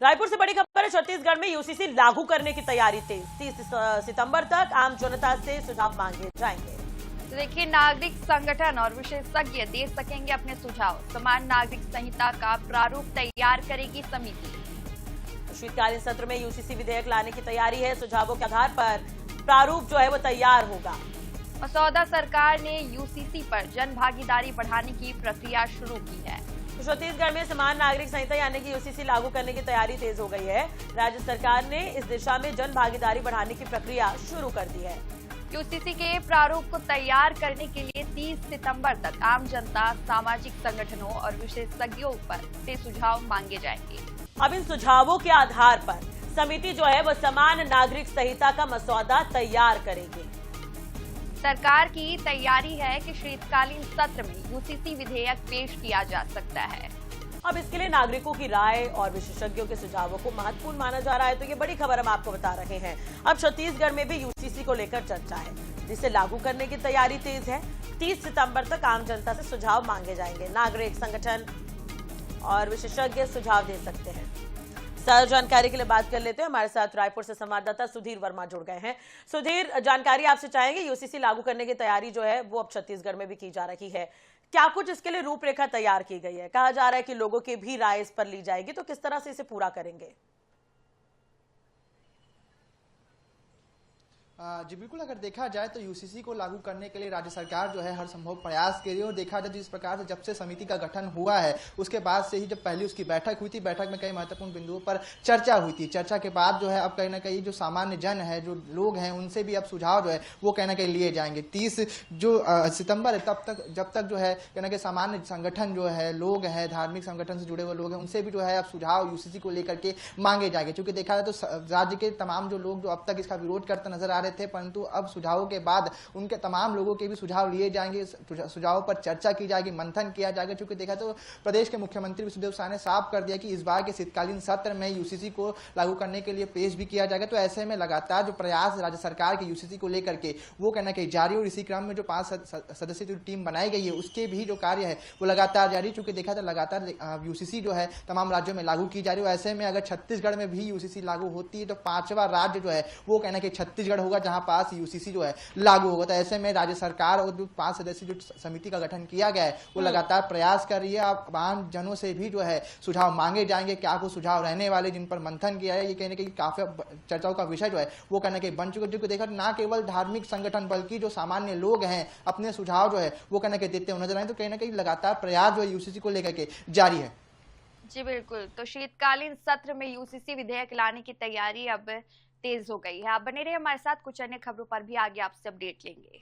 रायपुर से बड़ी खबर है। छत्तीसगढ़ में यूसीसी लागू करने की तैयारी तेज। 30 सितंबर तक आम जनता से सुझाव मांगे जाएंगे। तो देखिए, नागरिक संगठन और विशेषज्ञ दे सकेंगे अपने सुझाव। समान नागरिक संहिता का प्रारूप तैयार करेगी समिति। शीतकालीन सत्र में यूसीसी विधेयक लाने की तैयारी है। सुझावों के आधार पर प्रारूप जो है वो तैयार होगा। मसौदा सरकार ने यूसीसी पर जन भागीदारी बढ़ाने की प्रक्रिया शुरू की है। तो छत्तीसगढ़ में समान नागरिक संहिता यानी कि यूसीसी लागू करने की तैयारी तेज हो गई है। राज्य सरकार ने इस दिशा में जन भागीदारी बढ़ाने की प्रक्रिया शुरू कर दी है। यूसीसी के प्रारूप को तैयार करने के लिए 30 सितंबर तक आम जनता, सामाजिक संगठनों और विशेषज्ञों से सुझाव मांगे जाएंगे। अब इन सुझावों के आधार पर समिति जो है वो समान नागरिक संहिता का मसौदा तैयार करेगी। सरकार की तैयारी है कि शीतकालीन सत्र में यूसीसी विधेयक पेश किया जा सकता है। अब इसके लिए नागरिकों की राय और विशेषज्ञों के सुझावों को महत्वपूर्ण माना जा रहा है। तो ये बड़ी खबर हम आपको बता रहे हैं। अब छत्तीसगढ़ में भी यूसीसी को लेकर चर्चा है, जिसे लागू करने की तैयारी तेज है। 30 सितंबर तक आम जनता से सुझाव मांगे जाएंगे। नागरिक संगठन और विशेषज्ञ सुझाव दे सकते हैं। ज्यादा जानकारी के लिए बात कर लेते हैं। हमारे साथ रायपुर से संवाददाता सुधीर वर्मा जुड़ गए हैं। सुधीर, जानकारी आपसे चाहेंगे। यूसीसी लागू करने की तैयारी जो है वो अब छत्तीसगढ़ में भी की जा रही है। क्या कुछ इसके लिए रूपरेखा तैयार की गई है? कहा जा रहा है कि लोगों की भी राय इस पर ली जाएगी, तो किस तरह से इसे पूरा करेंगे? जी बिल्कुल, अगर देखा जाए तो यूसीसी को लागू करने के लिए राज्य सरकार जो है हर संभव प्रयास कर रही है। और देखा जाए जिस प्रकार से जब से समिति का गठन हुआ है उसके बाद से ही जब पहली उसकी बैठक हुई थी, बैठक में कई महत्वपूर्ण बिंदुओं पर चर्चा हुई थी। चर्चा के बाद जो है अब कहीं ना कहीं जो सामान्य जन है, जो लोग हैं, उनसे भी अब सुझाव जो है वो कहीं ना कहीं लिए जाएंगे। 30 जो सितंबर है तब तक, जब तक जो है कहीं ना कहीं सामान्य संगठन जो है, लोग हैं, धार्मिक संगठन से जुड़े हुए लोग हैं, उनसे भी जो है अब सुझाव यूसीसी को लेकर के मांगे जाएंगे। क्योंकि देखा जाए तो राज्य के तमाम जो लोग जो अब तक इसका विरोध करते नजर आ रहे थे, परंतु अब सुझावों के बाद उनके तमाम लोगों के भी सुझाव लिए जाएंगे। सुझावों पर चर्चा की जाएगी, मंथन किया जाएगा। क्योंकि देखा तो प्रदेश के मुख्यमंत्री विष्णुदेव साय ने साफ कर दिया कि इस बार के शीतकालीन सत्र में यूसीसी को लागू करने के लिए पेश भी किया जाएगा। तो ऐसे में लगातार जो प्रयास राज्य सरकार के यूसीसी को लेकर के वो कहना कहीं जारी। और इसी क्रम में जो 5 सदस्यीय जो टीम बनाई गई है उसके भी जो कार्य है वो लगातार जारी। चूंकि देखा तो लगातार यूसीसी जो है तमाम राज्यों में लागू की जा रही है। ऐसे में अगर छत्तीसगढ़ में भी यूसीसी लागू होती है तो 5वां राज्य जो है वो कहना कि छत्तीसगढ़ होगा, जहां पास यूसीसी जो है लागू होगा। तो ऐसे में राज्य सरकार और जो 5 सदस्यीय जो समिति का गठन किया गया है वो लगातार प्रयास कर रही है। अब आम जनों से भी जो है सुझाव मांगे जाएंगे। क्या कुछ सुझाव रहने वाले जिन पर मंथन किया है, ये कहने के काफी चर्चाओं का विषय जो है वो कहने के बन चुके। जो देखा ना केवल धार्मिक संगठन बल्कि जो सामान्य लोग हैं अपने सुझाव जो है वो कहने के देते हुए नजर आए। तो कहीं ना कहीं लगातार प्रयास जो है यूसीसी को लेकर के जारी है। जी बिल्कुल, तो शीतकालीन सत्र में यूसीसी विधेयक लाने की तैयारी अब तेज हो गई है। आप बने रहे हमारे साथ, कुछ अन्य खबरों पर भी आगे आपसे अपडेट लेंगे।